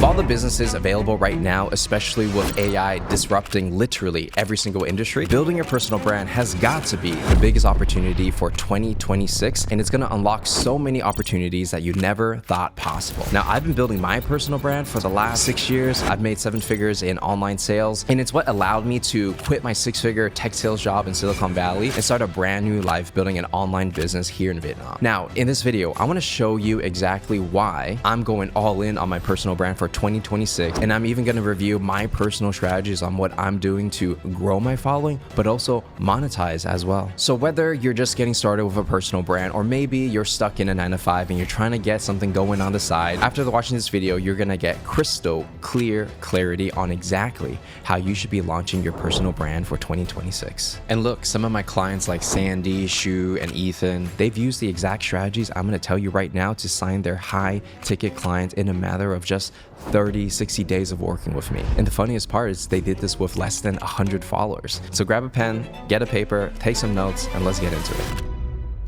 Of all the businesses available right now, especially with AI disrupting literally every single industry, building your personal brand has got to be the biggest opportunity for 2026, and it's going to unlock so many opportunities that you never thought possible. Now, I've been building my personal brand for the last 6 years. I've made 7 figures in online sales, and it's what allowed me to quit my 6-figure tech sales job in Silicon Valley and start a brand new life building an online business here in Vietnam. Now, in this video, I want to show you exactly why I'm going all in on my personal brand for 2026, and I'm even going to review my personal strategies on what I'm doing to grow my following, but also monetize as well. So whether you're just getting started with a personal brand, or maybe you're stuck in a 9-to-5 and you're trying to get something going on the side, after watching this video, you're going to get crystal clear clarity on exactly how you should be launching your personal brand for 2026. And look, some of my clients like Sandy, Shu, and Ethan, they've used the exact strategies I'm going to tell you right now to sign their high ticket clients in a matter of just 30, 60 days of working with me. And the funniest part is they did this with less than 100 followers. So grab a pen, get a paper, take some notes, and let's get into it.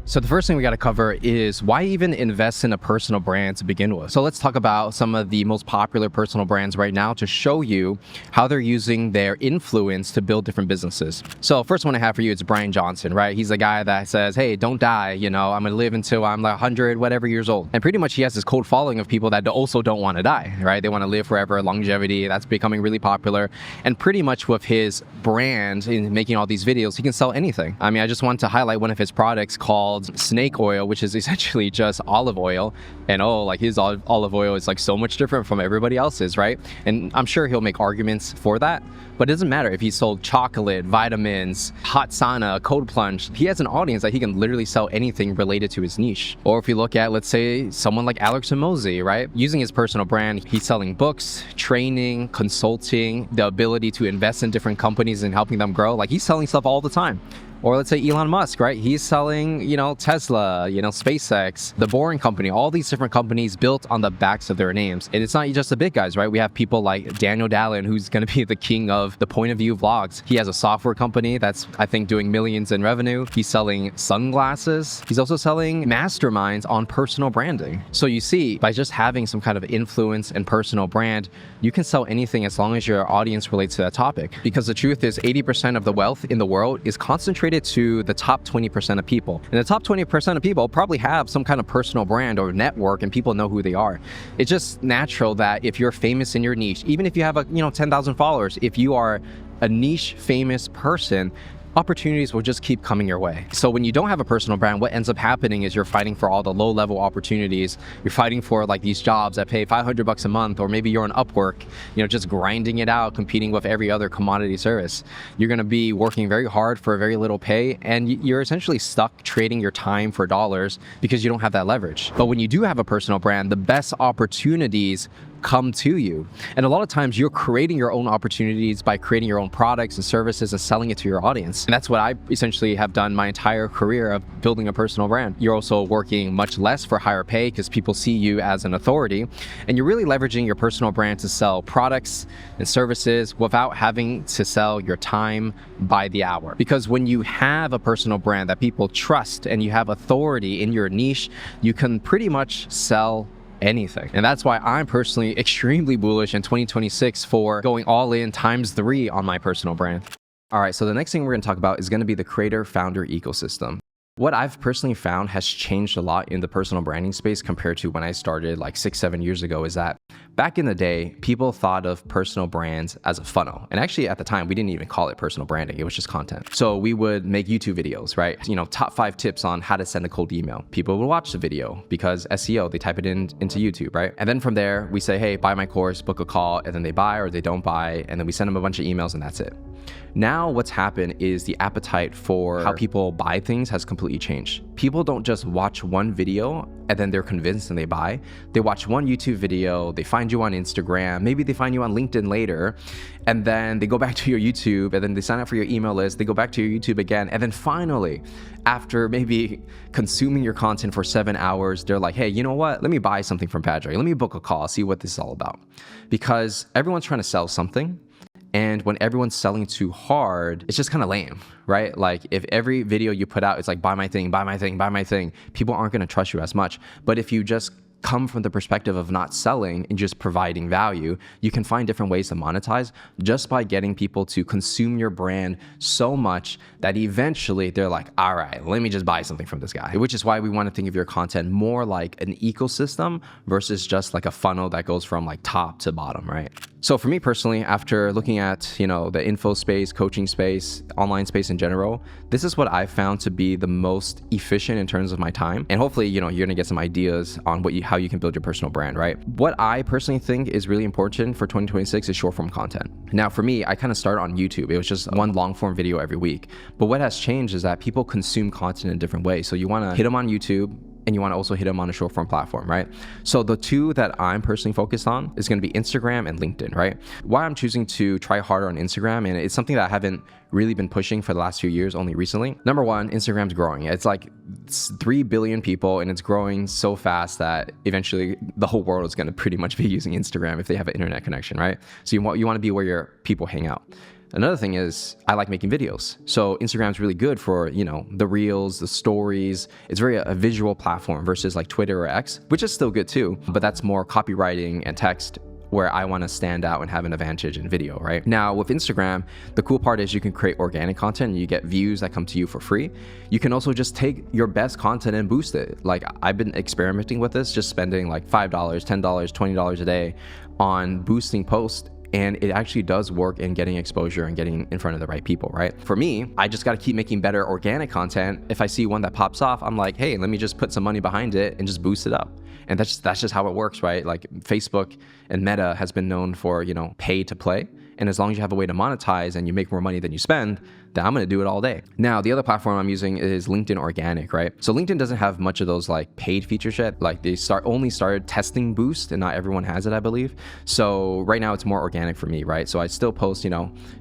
So the first thing we got to cover is why even invest in a personal brand to begin with. So let's talk about some of the most popular personal brands right now to show you how they're using their influence to build different businesses. So first one I have for you is Brian Johnson, right? He's the guy that says, hey, don't die, I'm going to live until I'm like 100, whatever years old. And pretty much he has this cold following of people that also don't want to die, right? They want to live forever, longevity, that's becoming really popular. And pretty much with his brand in making all these videos, he can sell anything. I mean, I just want to highlight one of his products called snake oil, which is essentially just olive oil. And his olive oil is like so much different from everybody else's, right? And I'm sure he'll make arguments for that, but it doesn't matter if he sold chocolate, vitamins, hot sauna, cold plunge. He has an audience that he can literally sell anything related to his niche. Or if you look at, let's say, someone like Alex Hormozi, right? Using his personal brand, he's selling books, training, consulting, the ability to invest in different companies and helping them grow. Like, he's selling stuff all the time. Or let's say Elon Musk, right? He's selling, Tesla, SpaceX, the Boring Company, all these different companies built on the backs of their names. And it's not just the big guys, right? We have people like Daniel Dallin, who's going to be the king of the point of view vlogs. He has a software company that's, I think, doing millions in revenue. He's selling sunglasses. He's also selling masterminds on personal branding. So you see, by just having some kind of influence and personal brand, you can sell anything as long as your audience relates to that topic. Because the truth is 80% of the wealth in the world is concentrated to the top 20% of people. And the top 20% of people probably have some kind of personal brand or network, and people know who they are. It's just natural that if you're famous in your niche, even if you have 10,000 followers, if you are a niche famous person, opportunities will just keep coming your way. So when you don't have a personal brand, what ends up happening is you're fighting for all the low-level opportunities. You're fighting for like these jobs that pay $500 a month, or maybe you're on Upwork, just grinding it out, competing with every other commodity service. You're going to be working very hard for very little pay, and you're essentially stuck trading your time for dollars because you don't have that leverage. But when you do have a personal brand, the best opportunities come to you. And a lot of times you're creating your own opportunities by creating your own products and services and selling it to your audience. And that's what I essentially have done my entire career of building a personal brand. You're also working much less for higher pay because people see you as an authority, and you're really leveraging your personal brand to sell products and services without having to sell your time by the hour. Because when you have a personal brand that people trust and you have authority in your niche, you can pretty much sell anything. And that's why I'm personally extremely bullish in 2026 for going all in ×3 on my personal brand. All right, so the next thing we're going to talk about is going to be the creator founder ecosystem. What I've personally found has changed a lot in the personal branding space compared to when I started like 6-7 years ago is that back in the day, people thought of personal brands as a funnel. And actually at the time, we didn't even call it personal branding. It was just content. So we would make YouTube videos, right? Top 5 tips on how to send a cold email. People would watch the video because SEO, they type it into YouTube, right? And then from there, we say, hey, buy my course, book a call, and then they buy or they don't buy. And then we send them a bunch of emails and that's it. Now what's happened is the appetite for how people buy things has completely changed. People don't just watch one video and then they're convinced and they buy. They watch one YouTube video, they find you on Instagram, maybe they find you on LinkedIn later, and then they go back to your YouTube, and then they sign up for your email list, they go back to your YouTube again, and then finally, after maybe consuming your content for 7 hours, they're like, hey, you know what? Let me buy something from Patrick. Let me book a call, see what this is all about. Because everyone's trying to sell something. And when everyone's selling too hard, it's just kind of lame, right? Like if every video you put out, it's like, buy my thing, buy my thing, buy my thing, people aren't going to trust you as much. But if you just come from the perspective of not selling and just providing value, you can find different ways to monetize just by getting people to consume your brand so much that eventually they're like, all right, let me just buy something from this guy. Which is why we want to think of your content more like an ecosystem versus just like a funnel that goes from like top to bottom, right? So for me personally, after looking at, the info space, coaching space, online space in general, this is what I've found to be the most efficient in terms of my time. And hopefully, you're gonna get some ideas on how you can build your personal brand, right? What I personally think is really important for 2026 is short form content. Now for me, I kind of started on YouTube. It was just one long form video every week. But what has changed is that people consume content in different ways. So you wanna hit them on YouTube, and you want to also hit them on a short form platform, right? So the two that I'm personally focused on is going to be Instagram and LinkedIn, right? Why I'm choosing to try harder on Instagram, and it's something that I haven't really been pushing for the last few years, only recently. Number one, Instagram's growing. It's like 3 billion people, and it's growing so fast that eventually the whole world is going to pretty much be using Instagram if they have an internet connection, right? So you want to be where your people hang out. Another thing is I like making videos. So Instagram's really good for, the reels, the stories. It's very a visual platform versus like Twitter or X, which is still good too, but that's more copywriting and text where I want to stand out and have an advantage in video, right? Now with Instagram, the cool part is you can create organic content and you get views that come to you for free. You can also just take your best content and boost it. Like I've been experimenting with this, just spending like $5, $10, $20 a day on boosting posts. And it actually does work in getting exposure and getting in front of the right people, right? For me, I just got to keep making better organic content. If I see one that pops off, I'm like, hey, let me just put some money behind it and just boost it up. And that's just how it works, right? Like Facebook and Meta has been known for, pay to play. And as long as you have a way to monetize and you make more money than you spend, then I'm going to do it all day. Now, the other platform I'm using is LinkedIn Organic, right? So LinkedIn doesn't have much of those like paid features yet. Like they only started testing Boost and not everyone has it, I believe. So right now it's more organic for me, right? So I still post,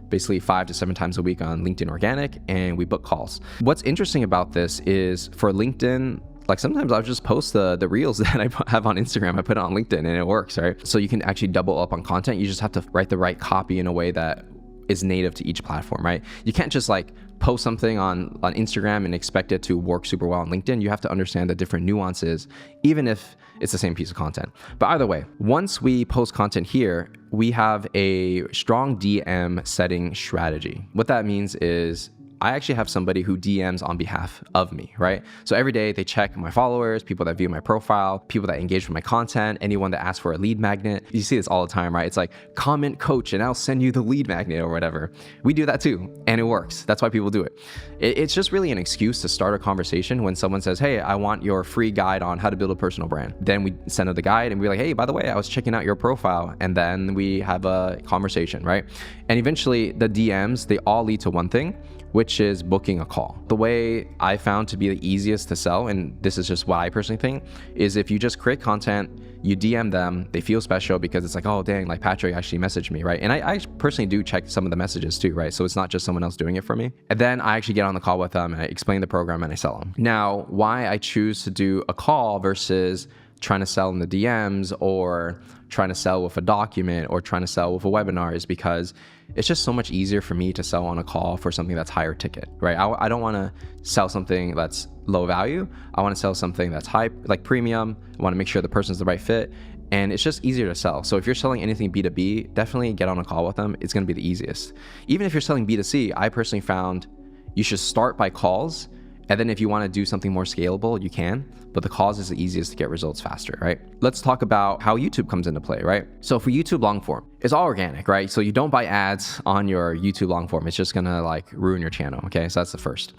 basically 5 to 7 times a week on LinkedIn Organic, and we book calls. What's interesting about this is for LinkedIn, like sometimes I'll just post the reels that I have on Instagram. I put it on LinkedIn and it works, right? So you can actually double up on content. You just have to write the right copy in a way that is native to each platform, right? You can't just like post something on Instagram and expect it to work super well on LinkedIn. You have to understand the different nuances, even if it's the same piece of content. But either way, once we post content here, we have a strong DM setting strategy. What that means is I actually have somebody who DMs on behalf of me, right? So every day they check my followers, people that view my profile, people that engage with my content, anyone that asks for a lead magnet. You see this all the time, right? It's like comment coach and I'll send you the lead magnet or whatever. We do that too, and it works. That's why people do it. It's just really an excuse to start a conversation when someone says, hey, I want your free guide on how to build a personal brand. Then we send them the guide and we're like, hey, by the way, I was checking out your profile. And then we have a conversation, right? And eventually the DMs, they all lead to one thing, which is booking a call. The way I found to be the easiest to sell, and this is just what I personally think, is if you just create content, you DM them, they feel special because it's like, oh dang, like Patrick actually messaged me, right? And I personally do check some of the messages too, right? So it's not just someone else doing it for me. And then I actually get on the call with them and I explain the program and I sell them. Now, why I choose to do a call versus trying to sell in the DMs or trying to sell with a document or trying to sell with a webinar is because it's just so much easier for me to sell on a call for something that's higher ticket, right? I don't want to sell something that's low value. I want to sell something that's high, like premium. I want to make sure the person's the right fit. And it's just easier to sell. So if you're selling anything B2B, definitely get on a call with them. It's going to be the easiest. Even if you're selling B2C, I personally found you should start by calls. And then if you want to do something more scalable, you can, but the calls is the easiest to get results faster, right? Let's talk about how YouTube comes into play, right? So for YouTube long form, it's all organic, right? So you don't buy ads on your YouTube long form. It's just gonna like ruin your channel, okay? So that's the first.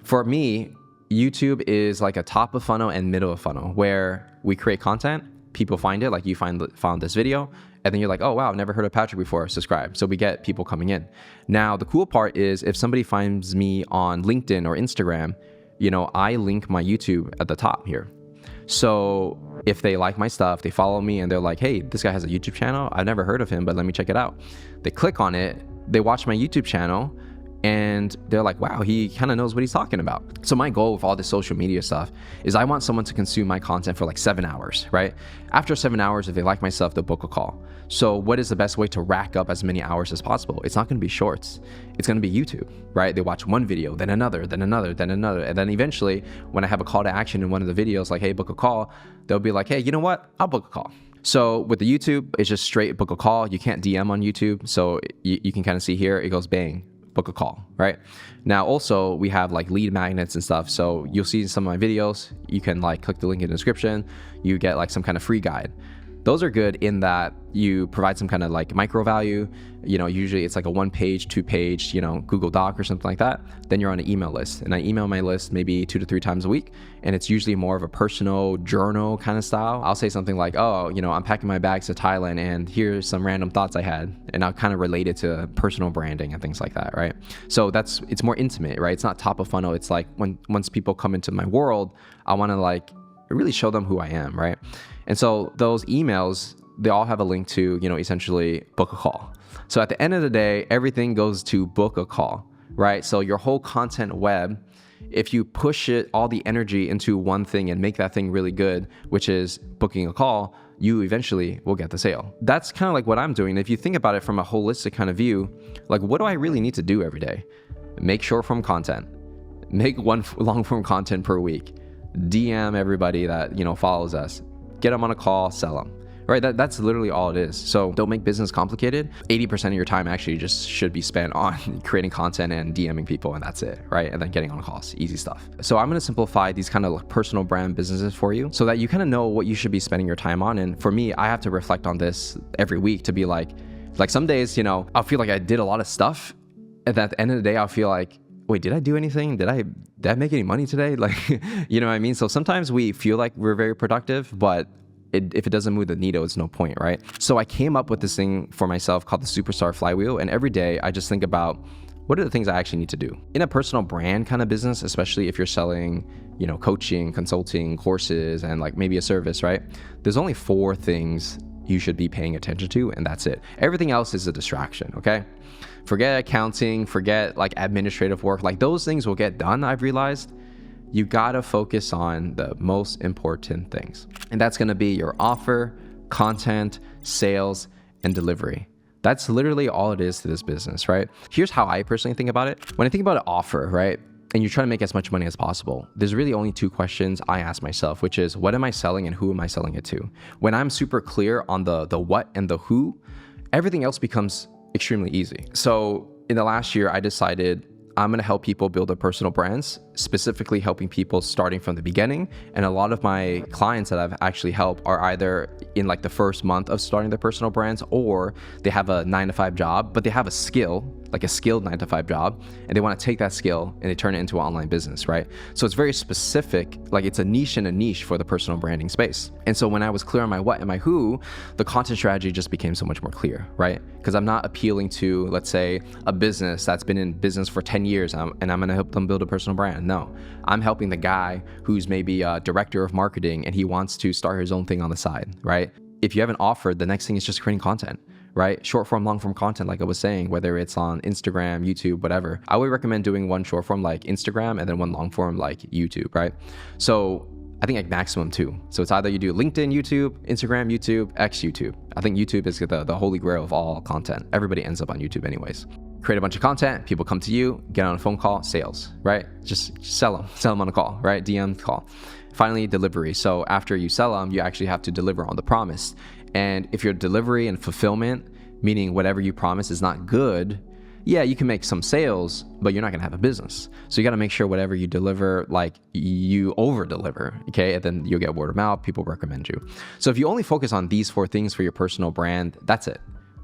For me, YouTube is like a top of funnel and middle of funnel where we create content, people find it, like you found this video, and then you're like, oh wow, I've never heard of Patrick before, subscribe. So we get people coming in. Now, the cool part is if somebody finds me on LinkedIn or Instagram, I link my YouTube at the top here. So if they like my stuff, they follow me and they're like, hey, this guy has a YouTube channel. I've never heard of him, but let me check it out. They click on it, they watch my YouTube channel, and they're like, wow, he kind of knows what he's talking about. So my goal with all this social media stuff is I want someone to consume my content for like 7 hours, right? After 7 hours, if they like my stuff, they'll book a call. So what is the best way to rack up as many hours as possible? It's not going to be shorts. It's going to be YouTube, right? They watch one video, then another, then another, then another. And then eventually when I have a call to action in one of the videos, like, hey, book a call, they'll be like, hey, you know what? I'll book a call. So with the YouTube, it's just straight book a call. You can't DM on YouTube. So you can kind of see here, it goes bang, book a call, right? Now, also we have like lead magnets and stuff. So you'll see in some of my videos, you can like click the link in the description, you get like some kind of free guide. Those are good in that you provide some kind of like micro value. Usually it's like a 1-page, 2-page, Google Doc or something like that. Then you're on an email list, and I email my list maybe 2 to 3 times a week. And it's usually more of a personal journal kind of style. I'll say something like, oh, I'm packing my bags to Thailand and here's some random thoughts I had. And I'll kind of relate it to personal branding and things like that, right? So it's more intimate, right? It's not top of funnel. It's like once people come into my world, I want to like really show them who I am, right? And so those emails, they all have a link to, essentially book a call. So at the end of the day, everything goes to book a call, right? So your whole content web, if you push all the energy into one thing and make that thing really good, which is booking a call, you eventually will get the sale. That's kind of like what I'm doing. If you think about it from a holistic kind of view, like what do I really need to do every day? Make short form content, make one long form content per week, DM everybody that, follows us, get them on a call, sell them, right? That's literally all it is. So don't make business complicated. 80% of your time actually just should be spent on creating content and DMing people, and that's it, right? And then getting on calls, easy stuff. So I'm going to simplify these kind of personal brand businesses for you so that you kind of know what you should be spending your time on. And for me, I have to reflect on this every week to be like some days, I'll feel like I did a lot of stuff. And at the end of the day, I'll feel like, wait, did I do anything? Did I make any money today? Like, you know what I mean? So sometimes we feel like we're very productive, but if it doesn't move the needle, it's no point, right? So I came up with this thing for myself called the Superstar Flywheel. And every day I just think about what are the things I actually need to do in a personal brand kind of business, especially if you're selling, coaching, consulting, courses, and like maybe a service, right? There's only 4 things you should be paying attention to, and that's it. Everything else is a distraction, okay? Forget accounting, forget like administrative work. Like those things will get done, I've realized. You gotta focus on the most important things. And that's gonna be your offer, content, sales, and delivery. That's literally all it is to this business, right? Here's how I personally think about it. When I think about an offer, right? And you're trying to make as much money as possible, there's really only 2 questions I ask myself, which is what am I selling and who am I selling it to? When I'm super clear on the what and the who, everything else becomes extremely easy. So in the last year, I decided I'm going to help people build their personal brands, specifically helping people starting from the beginning. And a lot of my clients that I've actually helped are either in like the first month of starting their personal brands, or they have a 9-to-5 job, but they have a skill, like a skilled 9-to-5 job, and they want to take that skill and they turn it into an online business, right? So it's very specific, like it's a niche and a niche for the personal branding space. And so when I was clear on my what and my who, the content strategy just became so much more clear, right? Because I'm not appealing to, let's say, a business that's been in business for 10 years and I'm going to help them build a personal brand. No, I'm helping the guy who's maybe a director of marketing and he wants to start his own thing on the side, right? If you haven't offered, the next thing is just creating content, right? Short form, long form content, like I was saying, whether it's on Instagram, YouTube, whatever. I would recommend doing one short form like Instagram and then one long form like YouTube, right? So I think like maximum 2. So it's either you do LinkedIn, YouTube, Instagram, YouTube, X YouTube. I think YouTube is the holy grail of all content. Everybody ends up on YouTube anyways. Create a bunch of content, people come to you, get on a phone call, sales, right? Just sell them on a call, right? DM call. Finally, delivery. So after you sell them, you actually have to deliver on the promise. And if your delivery and fulfillment, meaning whatever you promise is not good, yeah, you can make some sales, but you're not gonna have a business. So you gotta make sure whatever you deliver, like you over deliver, okay? And then you'll get word of mouth, people recommend you. So if you only focus on these 4 things for your personal brand, that's it.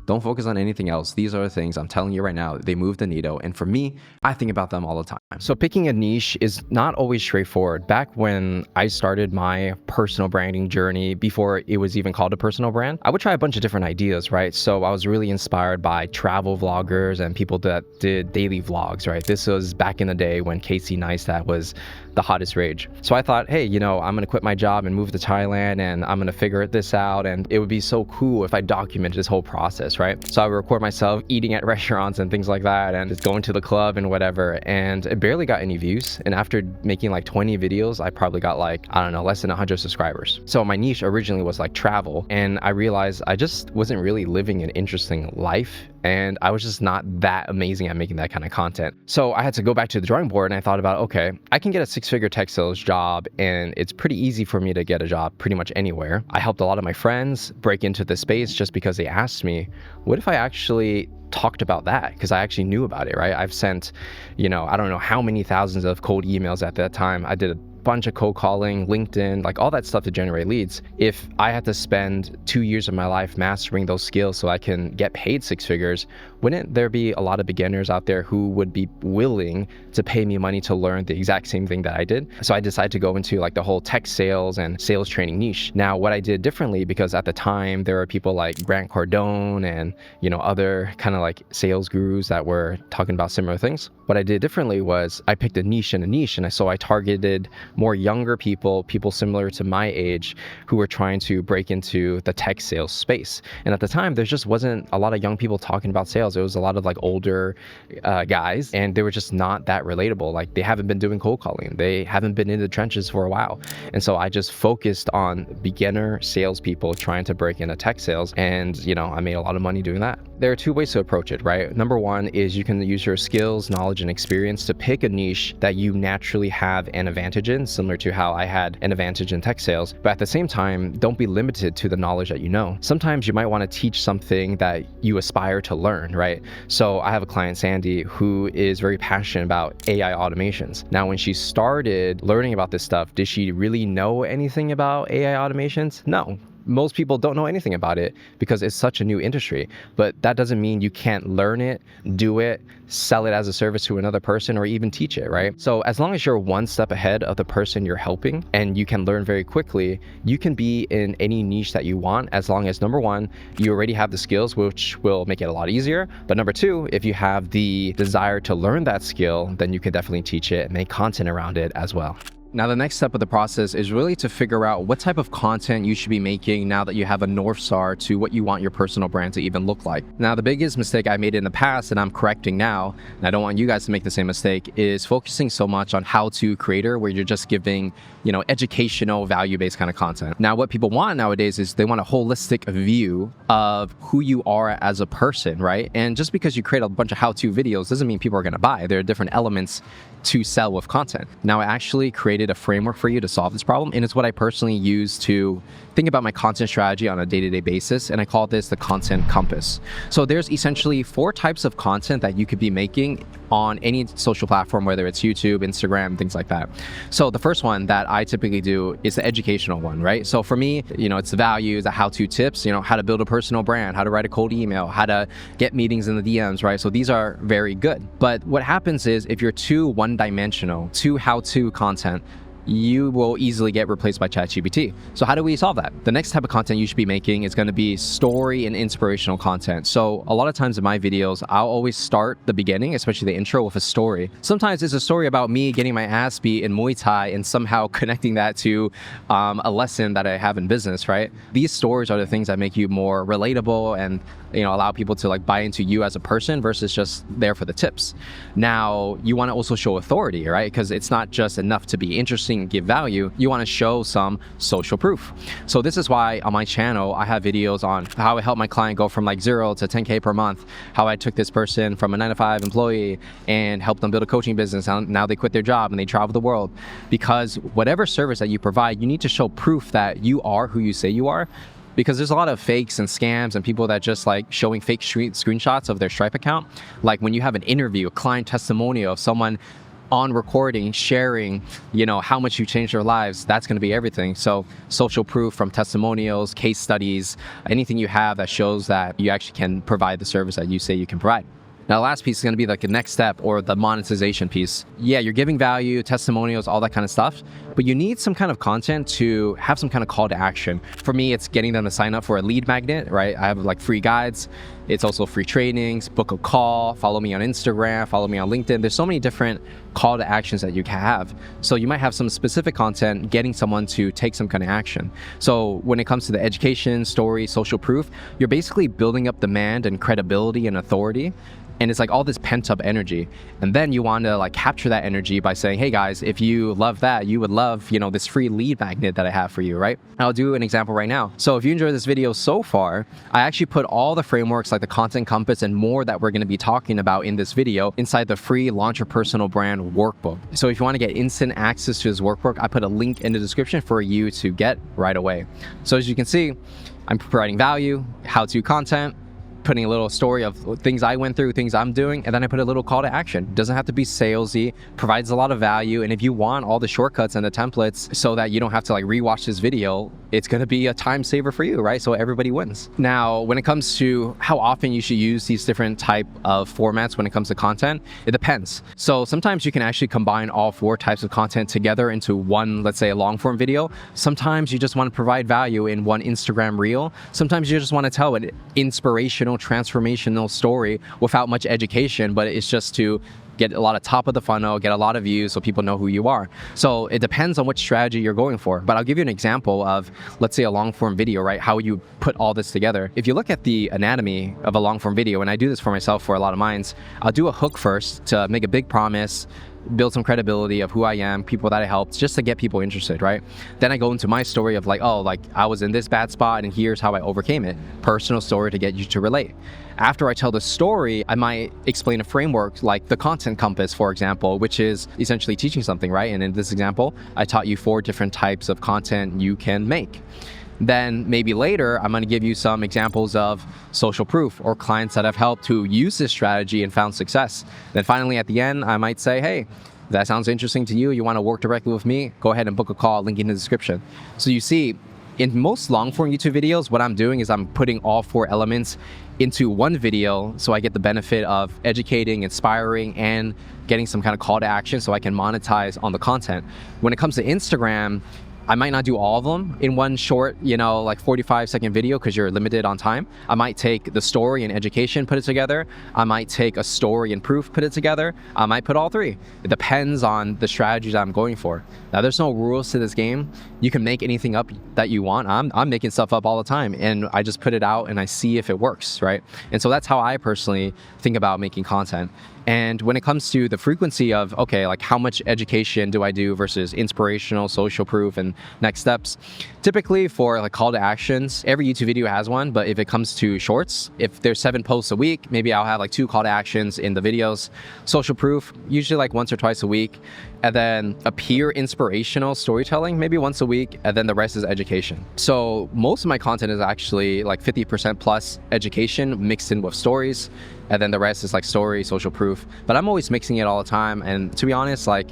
Don't focus on anything else. These are the things I'm telling you right now. They move the needle. And for me, I think about them all the time. So picking a niche is not always straightforward. Back when I started my personal branding journey, before it was even called a personal brand, I would try a bunch of different ideas, right? So I was really inspired by travel vloggers and people that did daily vlogs, right? This was back in the day when Casey Neistat was the hottest rage. So I thought, hey, I'm going to quit my job and move to Thailand, and I'm going to figure this out. And it would be so cool if I documented this whole process, right? So I would record myself eating at restaurants and things like that, and just going to the club and whatever. And it barely got any views. And after making like 20 videos, I probably got like, I don't know, less than 100 subscribers. So my niche originally was like travel. And I realized I just wasn't really living an interesting life. And I was just not that amazing at making that kind of content. So I had to go back to the drawing board, and I thought about, okay, I can get a 6-figure tech sales job, and it's pretty easy for me to get a job pretty much anywhere. I helped a lot of my friends break into this space just because they asked me, what if I actually talked about that? Because I actually knew about it, right? I've sent, I don't know how many thousands of cold emails at that time. I did a bunch of cold calling, LinkedIn, like all that stuff to generate leads. If I had to spend 2 years of my life mastering those skills so I can get paid 6 figures, wouldn't there be a lot of beginners out there who would be willing to pay me money to learn the exact same thing that I did? So I decided to go into like the whole tech sales and sales training niche. Now, what I did differently, because at the time there were people like Grant Cardone and, other kind of like sales gurus that were talking about similar things. What I did differently was I picked a niche, and so I targeted more younger people similar to my age who were trying to break into the tech sales space. And at the time, there just wasn't a lot of young people talking about sales. It was a lot of like older guys, and they were just not that relatable. Like, they haven't been doing cold calling. They haven't been in the trenches for a while. And so I just focused on beginner salespeople trying to break into tech sales. And, I made a lot of money doing that. There are 2 ways to approach it, right? Number one is you can use your skills, knowledge, and experience to pick a niche that you naturally have an advantage in, similar to how I had an advantage in tech sales. But at the same time, don't be limited to the knowledge that you know. Sometimes you might want to teach something that you aspire to learn, right? So I have a client, Sandy, who is very passionate about AI automations. Now, when she started learning about this stuff, did she really know anything about AI automations? No. Most people don't know anything about it because it's such a new industry, but that doesn't mean you can't learn it, do it, sell it as a service to another person, or even teach it, right? So as long as you're one step ahead of the person you're helping and you can learn very quickly, you can be in any niche that you want, as long as, number one, you already have the skills, which will make it a lot easier. But number two, if you have the desire to learn that skill, then you can definitely teach it and make content around it as well. Now, the next step of the process is really to figure out what type of content you should be making now that you have a North Star to what you want your personal brand to even look like. Now, the biggest mistake I made in the past, and I'm correcting now, and I don't want you guys to make the same mistake, is focusing so much on how-to creator, where you're just giving, educational, value-based kind of content. Now, what people want nowadays is they want a holistic view of who you are as a person, right? And just because you create a bunch of how-to videos doesn't mean people are going to buy. There are different elements to sell with content. Now, I actually created a framework for you to solve this problem, and it's what I personally use to think about my content strategy on a day-to-day basis, and I call this the content compass. So there's essentially 4 types of content that you could be making on any social platform, whether it's YouTube, Instagram, things like that. So the first one that I typically do is the educational one, right? So for me, it's the values, the how-to tips, how to build a personal brand, how to write a cold email, how to get meetings in the DMs, right? So these are very good. But what happens is if you're too one-dimensional, too how-to content, you will easily get replaced by ChatGPT. So how do we solve that? The next type of content you should be making is going to be story and inspirational content. So a lot of times in my videos, I'll always start the beginning, especially the intro, with a story. Sometimes it's a story about me getting my ass beat in Muay Thai and somehow connecting that to a lesson that I have in business, right? These stories are the things that make you more relatable and allow people to like buy into you as a person versus just there for the tips. Now, you want to also show authority, right? Because it's not just enough to be interesting and give value. You want to show some social proof. So this is why on my channel, I have videos on how I helped my client go from like 0 to 10K per month, how I took this person from a 9-to-5 employee and helped them build a coaching business. And now they quit their job and they travel the world. Because whatever service that you provide, you need to show proof that you are who you say you are. Because there's a lot of fakes and scams and people that just like showing fake screenshots of their Stripe account. Like when you have an interview, a client testimonial of someone on recording, sharing, how much you changed their lives, that's going to be everything. So social proof from testimonials, case studies, anything you have that shows that you actually can provide the service that you say you can provide. Now, the last piece is going to be like the next step, or the monetization piece. Yeah, you're giving value, testimonials, all that kind of stuff, but you need some kind of content to have some kind of call to action. For me, it's getting them to sign up for a lead magnet, right? I have like free guides. It's also free trainings, book a call, follow me on Instagram, follow me on LinkedIn. There's so many different call to actions that you can have. So you might have some specific content getting someone to take some kind of action. So when it comes to the education, story, social proof, you're basically building up demand and credibility and authority. And it's like all this pent up energy. And then you want to like capture that energy by saying, hey guys, if you love that, you would love, this free lead magnet that I have for you, right? I'll do an example right now. So if you enjoyed this video so far, I actually put all the frameworks like the content compass and more that we're going to be talking about in this video inside the free Launch Your Personal Brand workbook. So if you want to get instant access to this workbook, I put a link in the description for you to get right away. So as you can see, I'm providing value, how-to content, putting a little story of things I went through, things I'm doing, and then I put a little call to action. Doesn't have to be salesy, provides a lot of value, and if you want all the shortcuts and the templates so that you don't have to like rewatch this video, it's going to be a time saver for you, right? So everybody wins. Now, when it comes to how often you should use these different type of formats when it comes to content, it depends. So sometimes you can actually combine all 4 types of content together into one, let's say a long form video. Sometimes you just want to provide value in one Instagram reel. Sometimes you just want to tell an inspirational, transformational story without much education, but it's just to get a lot of top of the funnel, get a lot of views so people know who you are. So it depends on which strategy you're going for. But I'll give you an example of, let's say a long form video, right? How you put all this together. If you look at the anatomy of a long form video, and I do this for myself for a lot of mines, I'll do a hook first to make a big promise, build some credibility of who I am, people that I helped, just to get people interested, right? Then I go into my story of like, oh, like I was in this bad spot and here's how I overcame it. Personal story to get you to relate. After I tell the story, I might explain a framework like the content compass, for example, which is essentially teaching something, right? And in this example, I taught you 4 different types of content you can make. Then maybe later, I'm going to give you some examples of social proof or clients that I've helped who use this strategy and found success. Then finally, at the end, I might say, hey, if that sounds interesting to you, you want to work directly with me, go ahead and book a call, link in the description. So you see, in most long form YouTube videos, what I'm doing is I'm putting all 4 elements into one video so I get the benefit of educating, inspiring, and getting some kind of call to action so I can monetize on the content. When it comes to Instagram, I might not do all of them in one short, like 45-second video because you're limited on time. I might take the story and education, put it together. I might take a story and proof, put it together. I might put all 3. It depends on the strategies I'm going for. Now, there's no rules to this game. You can make anything up that you want. I'm making stuff up all the time, and I just put it out and I see if it works, right? And so that's how I personally think about making content. And when it comes to the frequency of, okay, like how much education do I do versus inspirational, social proof, and next steps, typically for like call to actions, every YouTube video has one, but if it comes to shorts, if there's 7 posts a week, maybe I'll have like 2 call to actions in the videos. Social proof, usually like once or twice a week. And then a peer inspirational storytelling, maybe once a week, and then the rest is education. So most of my content is actually like 50% plus education mixed in with stories, and then the rest is like story, social proof. But I'm always mixing it all the time, and to be honest, like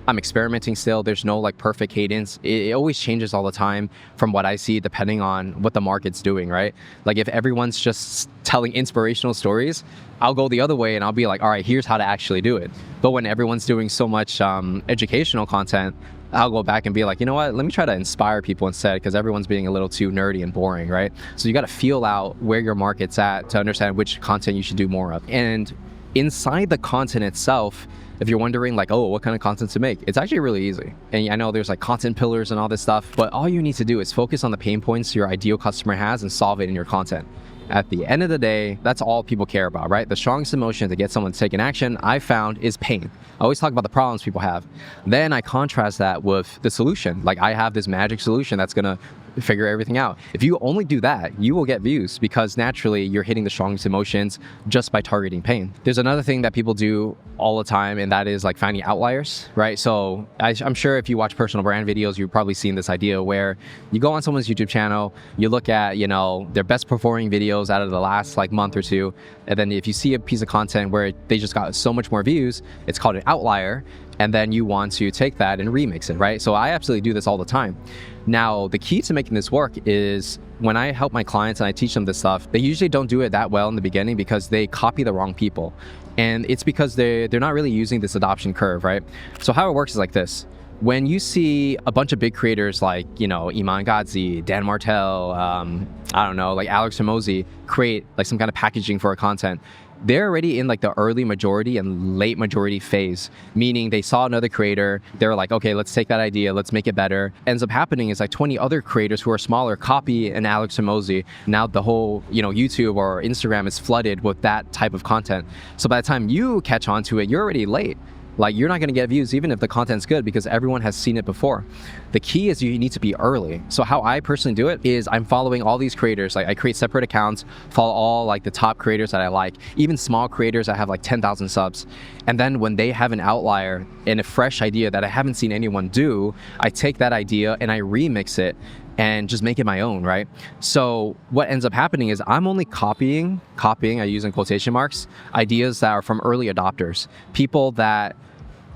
I'm experimenting still. There's no like perfect cadence. It always changes all the time from what I see, depending on what the market's doing, right? Like if everyone's just telling inspirational stories, I'll go the other way and I'll be like, all right, here's how to actually do it. But when everyone's doing so much educational content, I'll go back and be like, you know what, let me try to inspire people instead, because everyone's being a little too nerdy and boring, right? So you got to feel out where your market's at to understand which content you should do more of. And inside the content itself, if you're wondering like, oh, what kind of content to make, it's actually really easy. And I know there's like content pillars and all this stuff, but all you need to do is focus on the pain points your ideal customer has and solve it in your content. At the end of the day, that's all people care about, right? The strongest emotion to get someone to take an action, I found, is pain. I always talk about the problems people have. Then I contrast that with the solution. Like I have this magic solution that's gonna figure everything out. If you only do that, you will get views because naturally you're hitting the strongest emotions just by targeting pain. There's another thing that people do all the time, and that is like finding outliers, right? So I'm sure if you watch personal brand videos, you've probably seen this idea where you go on someone's YouTube channel, you look at, their best performing videos out of the last like month or two, and then if you see a piece of content where they just got so much more views, it's called an outlier. And then you want to take that and remix it, right? So I absolutely do this all the time. Now, the key to making this work is when I help my clients and I teach them this stuff, they usually don't do it that well in the beginning because they copy the wrong people. And it's because they're not really using this adoption curve, right? So how it works is like this. when you see a bunch of big creators like, Iman Gadzhi, Dan Martell, I don't know, like Alex Hormozi create like some kind of packaging for a content, they're already in like the early majority and late majority phase, meaning they saw another creator, they're like, okay, let's take that idea, let's make it better. Ends up happening is like 20 other creators who are smaller copy an Alex Hormozi. Now the whole, YouTube or Instagram is flooded with that type of content. So by the time you catch on to it, you're already late. Like, you're not going to get views even if the content's good because everyone has seen it before. The key is you need to be early. So how I personally do it is I'm following all these creators. Like, I create separate accounts, follow all like the top creators that I like, even small creators that have like 10,000 subs. And then when they have an outlier and a fresh idea that I haven't seen anyone do, I take that idea and I remix it and just make it my own, right? So what ends up happening is I'm only copying, I use in quotation marks, ideas that are from early adopters, people that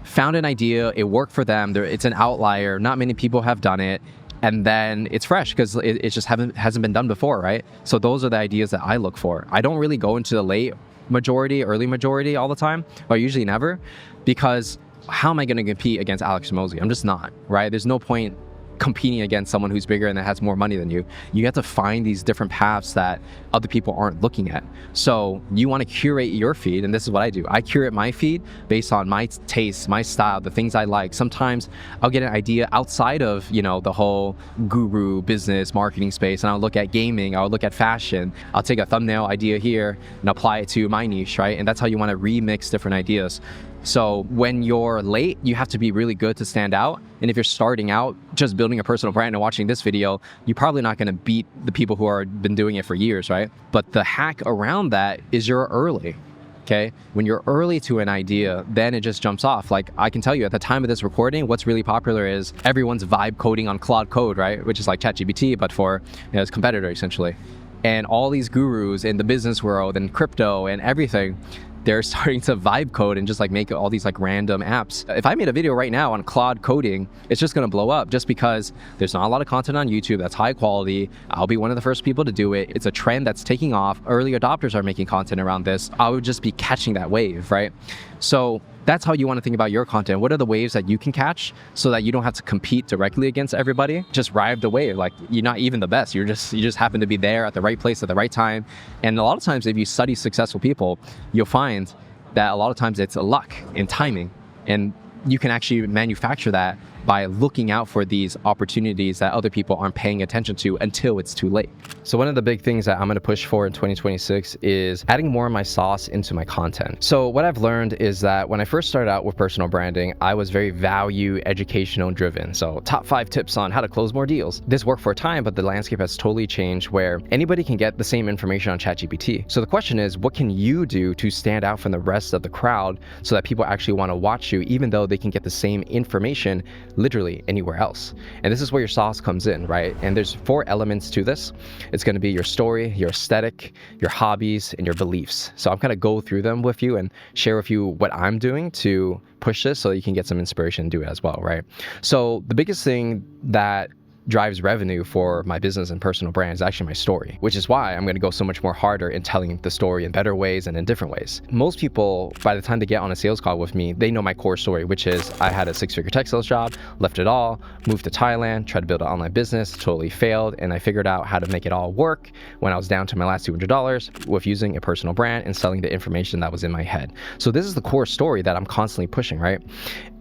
found an idea, it worked for them, it's an outlier, not many people have done it, and then it's fresh because it just hasn't been done before, right? So those are the ideas that I look for. I don't really go into the late majority, early majority all the time, or usually never, because how am I going to compete against Alex Hormozi? I'm just not, right? There's no point competing against someone who's bigger and that has more money than you. You have to find these different paths that other people aren't looking at. So you want to curate your feed, and this is what I do. I curate my feed based on my taste, my style, the things I like. Sometimes I'll get an idea outside of, the whole guru business marketing space, and I'll look at gaming, I'll look at fashion. I'll take a thumbnail idea here and apply it to my niche, right? And that's how you want to remix different ideas. So when you're late, you have to be really good to stand out. And if you're starting out just building a personal brand and watching this video, you're probably not going to beat the people who are been doing it for years, right? But the hack around that is you're early. Okay, when you're early to an idea, then it just jumps off. Like, I can tell you at the time of this recording, what's really popular is everyone's vibe coding on Claude Code, right? Which is like ChatGPT, but for its competitor essentially. And all these gurus in the business world and crypto and everything, they're starting to vibe code and just like make all these like random apps. If I made a video right now on Claude coding, it's just gonna blow up just because there's not a lot of content on YouTube that's high quality. I'll be one of the first people to do it. It's a trend that's taking off. Early adopters are making content around this. I would just be catching that wave, right? So that's how you want to think about your content. What are the waves that you can catch so that you don't have to compete directly against everybody? Just ride the wave. Like, you're not even the best. You just happen to be there at the right place at the right time. And a lot of times, if you study successful people, you'll find that a lot of times it's luck and timing. And you can actually manufacture that by looking out for these opportunities that other people aren't paying attention to until it's too late. So one of the big things that I'm going to push for in 2026 is adding more of my sauce into my content. So what I've learned is that when I first started out with personal branding, I was very value educational driven. So top 5 tips on how to close more deals. This worked for a time, but the landscape has totally changed where anybody can get the same information on ChatGPT. So the question is, what can you do to stand out from the rest of the crowd so that people actually want to watch you, even though they can get the same information literally anywhere else? And this is where your sauce comes in, right? And there's 4 elements to this. It's going to be your story, your aesthetic, your hobbies, and your beliefs. So I'm going to go through them with you and share with you what I'm doing to push this so you can get some inspiration and do it as well, right? So the biggest thing that drives revenue for my business and personal brand is actually my story, which is why I'm going to go so much more harder in telling the story in better ways and in different ways. Most people, by the time they get on a sales call with me, they know my core story, which is I had a 6-figure tech sales job, left it all, moved to Thailand, tried to build an online business, totally failed, and I figured out how to make it all work when I was down to my last $200 with using a personal brand and selling the information that was in my head. So this is the core story that I'm constantly pushing, right?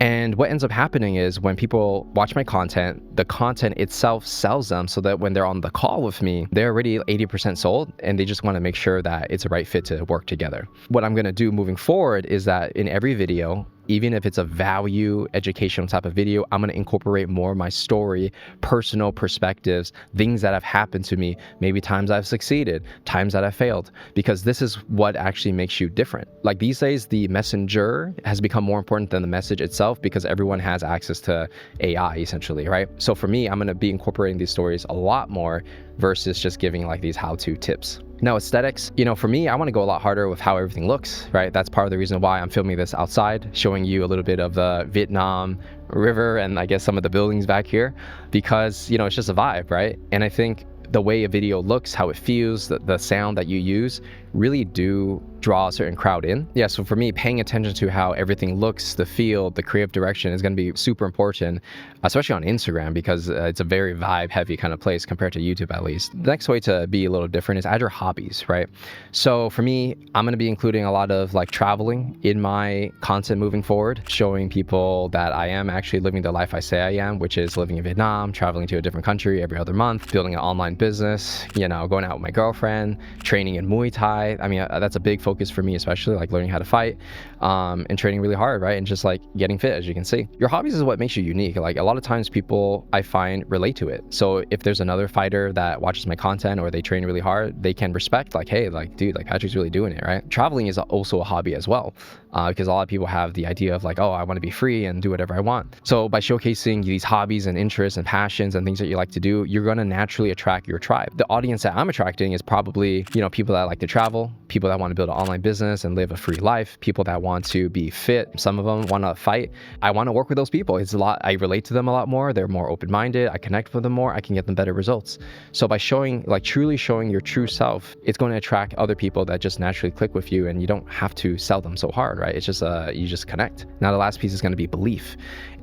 And what ends up happening is when people watch my content, the content itself sells them so that when they're on the call with me, they're already 80% sold and they just want to make sure that it's a right fit to work together. What I'm going to do moving forward is that in every video, even if it's a value educational type of video, I'm going to incorporate more of my story, personal perspectives, things that have happened to me, maybe times I've succeeded, times that I've failed, because this is what actually makes you different. Like these days, the messenger has become more important than the message itself because everyone has access to AI essentially, right? So for me, I'm going to be incorporating these stories a lot more versus just giving like these how-to tips. Now, aesthetics, for me, I want to go a lot harder with how everything looks, right? That's part of the reason why I'm filming this outside, showing you a little bit of the Vietnam River and I guess some of the buildings back here, because, it's just a vibe, right? And I think the way a video looks, how it feels, the sound that you use, really do draw a certain crowd in. Yeah, so for me, paying attention to how everything looks, the feel, the creative direction is going to be super important, especially on Instagram, because it's a very vibe heavy kind of place compared to YouTube, at least. The next way to be a little different is add your hobbies, right? So for me, I'm going to be including a lot of like traveling in my content moving forward, showing people that I am actually living the life I say I am, which is living in Vietnam, traveling to a different country every other month, building an online business, you know, going out with my girlfriend, training in Muay Thai. I mean, that's a big focus for me, especially like learning how to fight, and training really hard, right? And just like getting fit, as you can see. Your hobbies is what makes you unique. Like a lot of times people, I find, relate to it. So if there's another fighter that watches my content or they train really hard, they can respect like, hey, like, dude, like Patrick's really doing it, right? Traveling is also a hobby as well, because a lot of people have the idea of like, oh, I want to be free and do whatever I want. So by showcasing these hobbies and interests and passions and things that you like to do, you're going to naturally attract your tribe. The audience that I'm attracting is probably, you know, people that like to travel, people that want to build an online business and live a free life, people that want to be fit. Some of them want to fight. I want to work with those people. It's a lot. I relate to them a lot more. They're more open-minded. I connect with them more. I can get them better results. So by showing, like truly showing your true self, it's going to attract other people that just naturally click with you, and you don't have to sell them so hard, right? It's just, you just connect. Now, the last piece is going to be belief.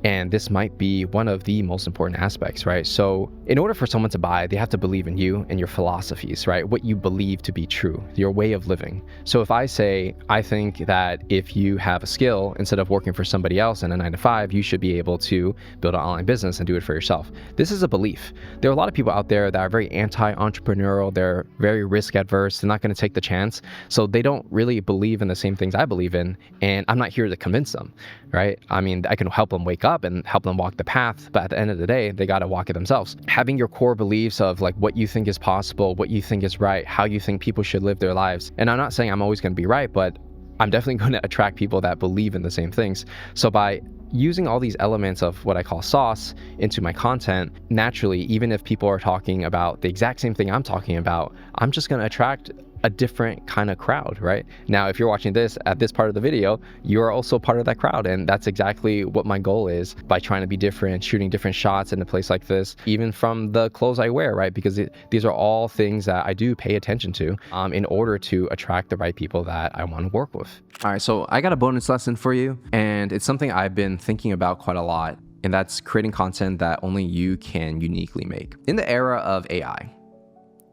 And this might be one of the most important aspects, right? So in order for someone to buy, they have to believe in you and your philosophies, right? What you believe to be true, your way of living. So if I say, I think that if you have a skill, instead of working for somebody else in a 9-to-5, you should be able to build an online business and do it for yourself. This is a belief. There are a lot of people out there that are very anti-entrepreneurial. They're very risk adverse. They're not going to take the chance. So they don't really believe in the same things I believe in. And I'm not here to convince them, right? I mean, I can help them wake up and help them walk the path, but at the end of the day, they got to walk it themselves. Having your core beliefs of like what you think is possible, what you think is right, how you think people should live their lives. And I'm not saying I'm always going to be right, but I'm definitely going to attract people that believe in the same things. So by using all these elements of what I call sauce into my content, naturally, even if people are talking about the exact same thing I'm talking about, I'm just going to attract a different kind of crowd, right? Now, if you're watching this at this part of the video, you're also part of that crowd. And that's exactly what my goal is by trying to be different, shooting different shots in a place like this, even from the clothes I wear, right? Because these are all things that I do pay attention to in order to attract the right people that I want to work with. All right, so I got a bonus lesson for you, and it's something I've been thinking about quite a lot, and that's creating content that only you can uniquely make. In the era of AI,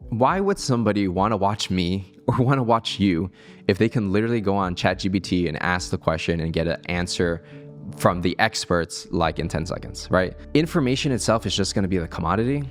why would somebody want to watch me or want to watch you if they can literally go on ChatGPT and ask the question and get an answer from the experts like in 10 seconds, right? Information itself is just going to be the commodity.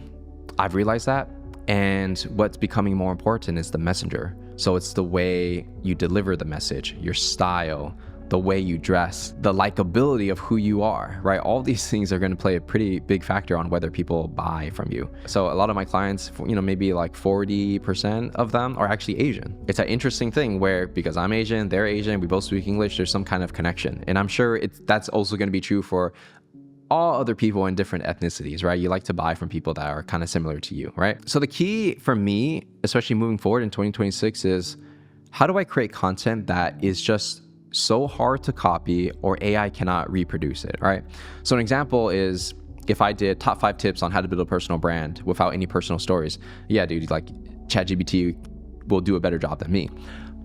I've realized that. And what's becoming more important is the messenger. So it's the way you deliver the message, your style, the way you dress, the likability of who you are, right? All these things are going to play a pretty big factor on whether people buy from you. So a lot of my clients, you know, maybe like 40% of them are actually Asian. It's an interesting thing where because I'm Asian, they're Asian, we both speak English, there's some kind of connection. And I'm sure that's also going to be true for all other people in different ethnicities, right? You like to buy from people that are kind of similar to you, right? So the key for me, especially moving forward in 2026, is how do I create content that is just so hard to copy or AI cannot reproduce it, right? So an example is if I did top 5 tips on how to build a personal brand without any personal stories. Yeah, dude, like ChatGPT will do a better job than me.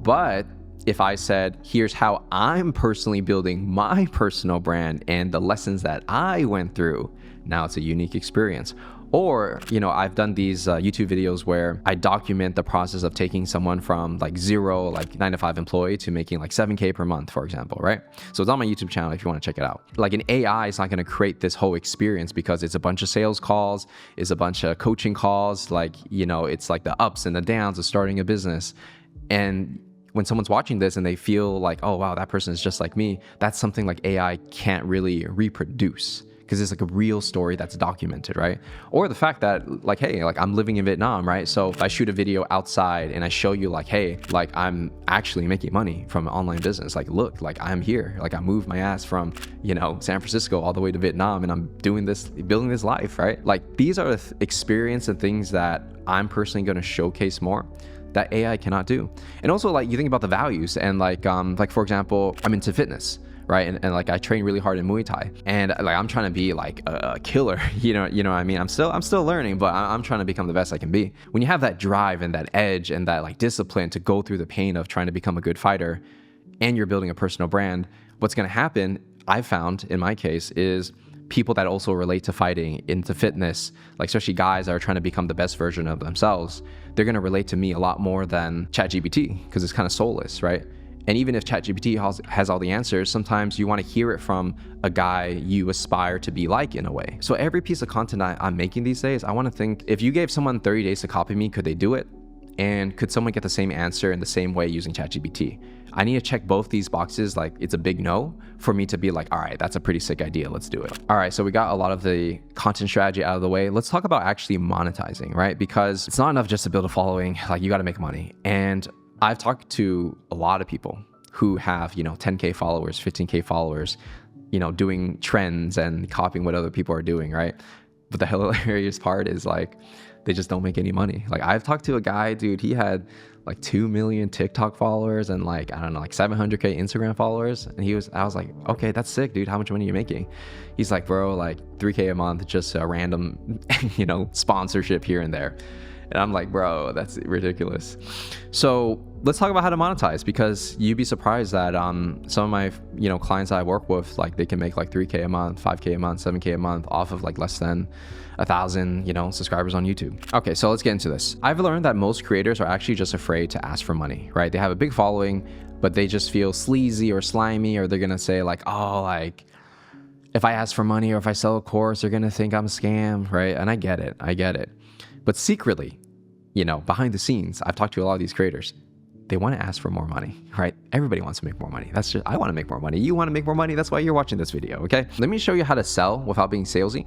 But if I said, here's how I'm personally building my personal brand and the lessons that I went through, now it's a unique experience. Or, you know, I've done these YouTube videos where I document the process of taking someone from like zero, like 9-to-5 employee to making like 7K per month, for example, right? So it's on my YouTube channel if you want to check it out. Like an AI is not going to create this whole experience because it's a bunch of sales calls, it's a bunch of coaching calls, like, you know, it's like the ups and the downs of starting a business. And when someone's watching this and they feel like, oh, wow, that person is just like me, that's something like AI can't really reproduce, because it's like a real story that's documented, right? Or the fact that like, hey, like I'm living in Vietnam, right? So if I shoot a video outside and I show you like, hey, like I'm actually making money from an online business, like look, like I'm here, like I moved my ass from, you know, San Francisco all the way to Vietnam and I'm doing this, building this life, right? Like these are the experience and things that I'm personally going to showcase more that AI cannot do. And also like you think about the values and like for example, I'm into fitness, right? And like I train really hard in Muay Thai, and like I'm trying to be like a killer, you know what I mean? I'm still learning, but I'm trying to become the best I can be. When you have that drive and that edge and that like discipline to go through the pain of trying to become a good fighter, and you're building a personal brand, what's going to happen, I've found in my case, is people that also relate to fighting, into fitness, like especially guys that are trying to become the best version of themselves, they're going to relate to me a lot more than ChatGPT, because it's kind of soulless, right? And even if ChatGPT has all the answers, sometimes you want to hear it from a guy you aspire to be like in a way. So every piece of content I'm making these days, I want to think, if you gave someone 30 days to copy me, could they do it? And could someone get the same answer in the same way using ChatGPT? I need to check both these boxes, like it's a big no, for me to be like, all right, that's a pretty sick idea, let's do it. All right, so we got a lot of the content strategy out of the way. Let's talk about actually monetizing, right? Because it's not enough just to build a following, like you got to make money. And I've talked to a lot of people who have, 10K followers, 15K followers, doing trends and copying what other people are doing, right? But the hilarious part is like, they just don't make any money. Like I've talked to a guy, dude, he had like 2 million TikTok followers and like, I don't know, like 700K Instagram followers. And I was like, okay, that's sick, dude. How much money are you making? He's like, bro, like 3K a month, just a random, sponsorship here and there. And I'm like, bro, that's ridiculous. So let's talk about how to monetize, because you'd be surprised that some of my clients that I work with, like they can make like 3K a month, 5K a month, 7K a month off of like less than 1,000 subscribers on YouTube. Okay, so let's get into this. I've learned that most creators are actually just afraid to ask for money, right? They have a big following, but they just feel sleazy or slimy, or they're gonna say like, oh, like if I ask for money or if I sell a course, they're gonna think I'm a scam, right? And I get it. But secretly, behind the scenes, I've talked to a lot of these creators. They want to ask for more money, right? Everybody wants to make more money. I want to make more money. You want to make more money. That's why you're watching this video, okay? Let me show you how to sell without being salesy.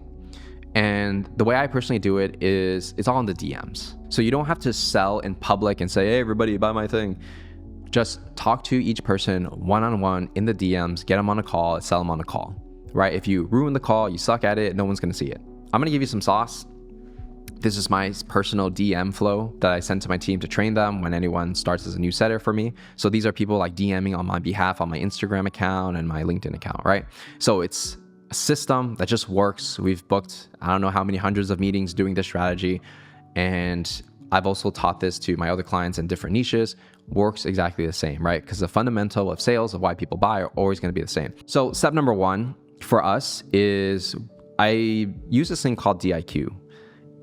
And the way I personally do it is it's all in the DMs. So you don't have to sell in public and say, hey, everybody, buy my thing. Just talk to each person one-on-one in the DMs, get them on a call, sell them on a call, right? If you ruin the call, you suck at it, no one's going to see it. I'm going to give you some sauce. This is my personal DM flow that I send to my team to train them when anyone starts as a new setter for me. So these are people like DMing on my behalf on my Instagram account and my LinkedIn account, right? So it's a system that just works. We've booked, I don't know how many hundreds of meetings doing this strategy. And I've also taught this to my other clients in different niches. Works exactly the same, right? Because the fundamental of sales, of why people buy, are always going to be the same. So step number one for us is I use this thing called DIQ.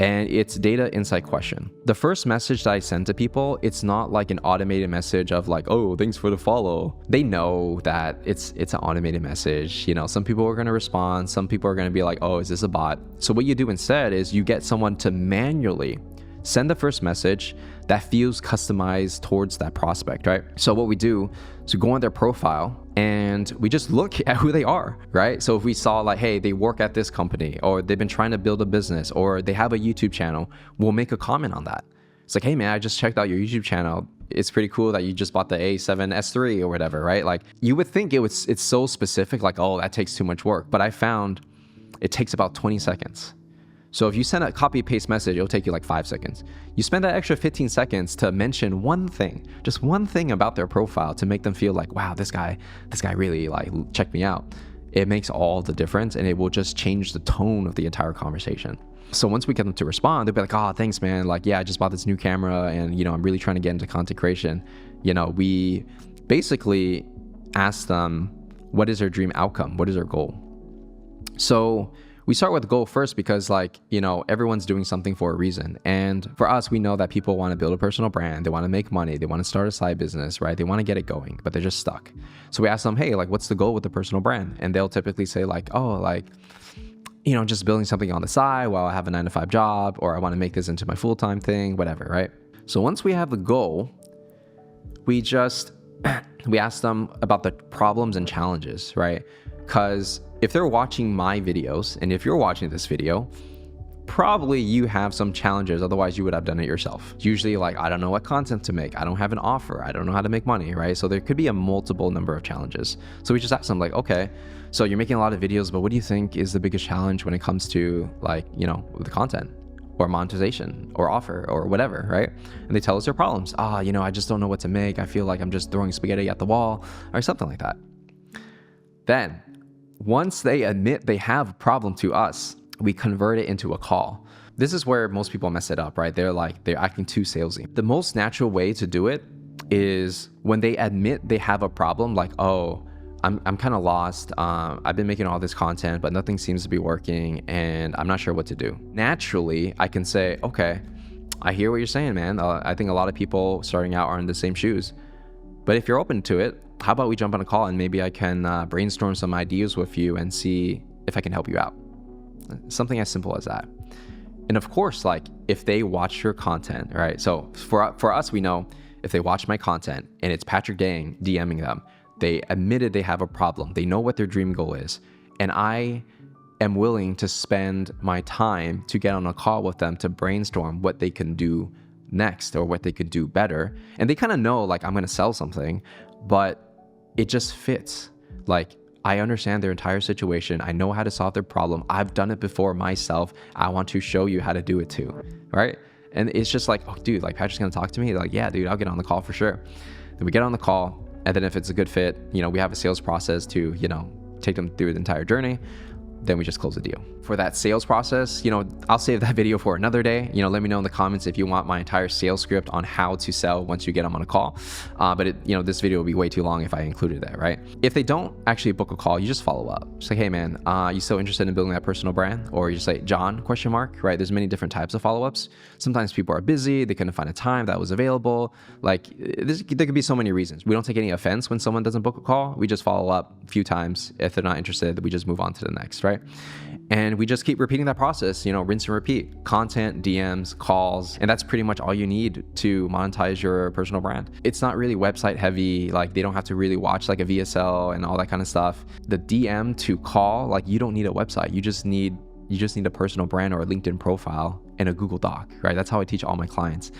And it's data insight question. The first message that I send to people, it's not like an automated message of like, oh, thanks for the follow. They know that it's an automated message. Some people are going to respond. Some people are going to be like, oh, is this a bot? So what you do instead is you get someone to manually send the first message that feels customized towards that prospect, right? So what we do is we go on their profile and we just look at who they are, right? So if we saw like, hey, they work at this company, or they've been trying to build a business, or they have a YouTube channel, we'll make a comment on that. It's like, hey man, I just checked out your YouTube channel. It's pretty cool that you just bought the A7S3 or whatever, right? Like you would think it's so specific, like, oh, that takes too much work. But I found it takes about 20 seconds. So if you send a copy paste message, it'll take you like 5 seconds. You spend that extra 15 seconds to mention one thing, just one thing about their profile to make them feel like, wow, this guy really like checked me out. It makes all the difference, and it will just change the tone of the entire conversation. So once we get them to respond, they'll be like, oh, thanks, man. Like, yeah, I just bought this new camera and, I'm really trying to get into content creation. We basically ask them, what is their dream outcome? What is their goal? So we start with the goal first because everyone's doing something for a reason. And for us, we know that people want to build a personal brand. They want to make money. They want to start a side business, right? They want to get it going, but they're just stuck. So we ask them, hey, like, what's the goal with the personal brand? And they'll typically say like, oh, like, just building something on the side while I have a 9-to-5 job, or I want to make this into my full-time thing, whatever, right? So once we have the goal, we ask them about the problems and challenges, right? Because if they're watching my videos, and if you're watching this video, probably you have some challenges. Otherwise, you would have done it yourself. Usually like, I don't know what content to make. I don't have an offer. I don't know how to make money, right? So there could be a multiple number of challenges. So we just ask them like, okay, so you're making a lot of videos, but what do you think is the biggest challenge when it comes to like, the content or monetization or offer or whatever, right? And they tell us their problems. I just don't know what to make. I feel like I'm just throwing spaghetti at the wall or something like that. Then once they admit they have a problem to us, we convert it into a call. This is where most people mess it up, right? They're acting too salesy. The most natural way to do it is when they admit they have a problem, like, oh, I'm kind of lost. I've been making all this content, but nothing seems to be working and I'm not sure what to do. Naturally, I can say, okay, I hear what you're saying, man. I think a lot of people starting out are in the same shoes. But if you're open to it, how about we jump on a call and maybe I can brainstorm some ideas with you and see if I can help you out. Something as simple as that. And of course, like if they watch your content, right? So for us, we know if they watch my content and it's Patrick Dang DMing them, they admitted they have a problem. They know what their dream goal is. And I am willing to spend my time to get on a call with them to brainstorm what they can do next or what they could do better. And they kind of know like I'm going to sell something, but it just fits. Like I understand their entire situation. I know how to solve their problem. I've done it before myself. I want to show you how to do it too, right? And it's just like, oh, dude, like Patrick's going to talk to me? Like, yeah, dude, I'll get on the call for sure. Then we get on the call. And then if it's a good fit, we have a sales process to, take them through the entire journey. Then we just close the deal. For that sales process, I'll save that video for another day. Let me know in the comments if you want my entire sales script on how to sell once you get them on a call. But this video would be way too long if I included that, right? If they don't actually book a call, you just follow up. Just like, hey man, you still interested in building that personal brand? Or you just say, John, ? Right? There's many different types of follow-ups. Sometimes people are busy. They couldn't find a time that was available. Like there could be so many reasons. We don't take any offense when someone doesn't book a call. We just follow up a few times. If they're not interested, we just move on to the next, right? And we just keep repeating that process, rinse and repeat. Content, DMs, calls, and that's pretty much all you need to monetize your personal brand. It's not really website heavy, like they don't have to really watch like a VSL and all that kind of stuff. The DM to call, like you don't need a website. You just need a personal brand or a LinkedIn profile and a Google Doc, right? That's how I teach all my clients.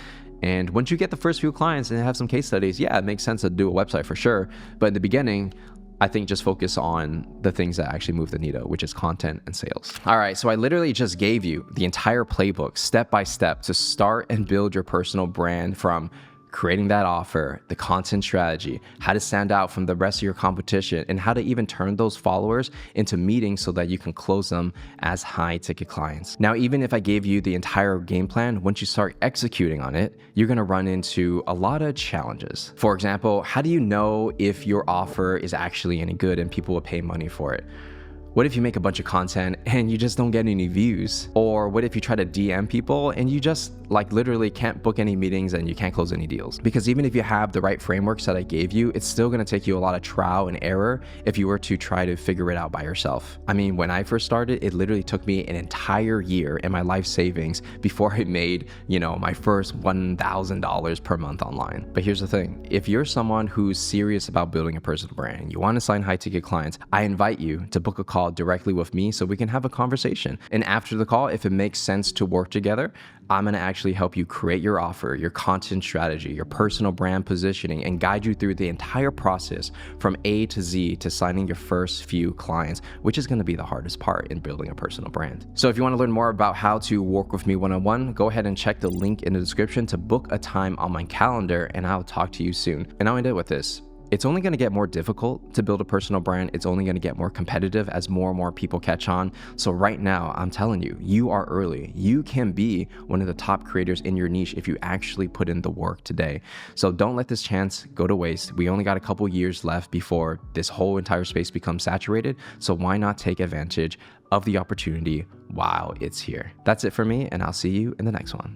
And once you get the first few clients and have some case studies, yeah, it makes sense to do a website for sure. But in the beginning, I think just focus on the things that actually move the needle, which is content and sales. All right, so I literally just gave you the entire playbook step by step to start and build your personal brand, from creating that offer, the content strategy, how to stand out from the rest of your competition, and how to even turn those followers into meetings so that you can close them as high ticket clients. Now, even if I gave you the entire game plan, once you start executing on it, you're gonna run into a lot of challenges. For example, how do you know if your offer is actually any good and people will pay money for it? What if you make a bunch of content and you just don't get any views? Or what if you try to DM people and you just literally can't book any meetings and you can't close any deals? Because even if you have the right frameworks that I gave you, it's still gonna take you a lot of trial and error if you were to try to figure it out by yourself. I mean, when I first started, it literally took me an entire year in my life savings before I made, my first $1,000 per month online. But here's the thing, if you're someone who's serious about building a personal brand, you wanna sign high ticket clients, I invite you to book a call directly with me so we can have a conversation. And after the call, if it makes sense to work together, I'm gonna actually help you create your offer, your content strategy, your personal brand positioning, and guide you through the entire process from A to Z to signing your first few clients, which is gonna be the hardest part in building a personal brand. So if you wanna learn more about how to work with me one-on-one, go ahead and check the link in the description to book a time on my calendar, and I'll talk to you soon. And I'll end it with this. It's only going to get more difficult to build a personal brand. It's only going to get more competitive as more and more people catch on. So right now, I'm telling you, you are early. You can be one of the top creators in your niche if you actually put in the work today. So don't let this chance go to waste. We only got a couple years left before this whole entire space becomes saturated. So why not take advantage of the opportunity while it's here? That's it for me, and I'll see you in the next one.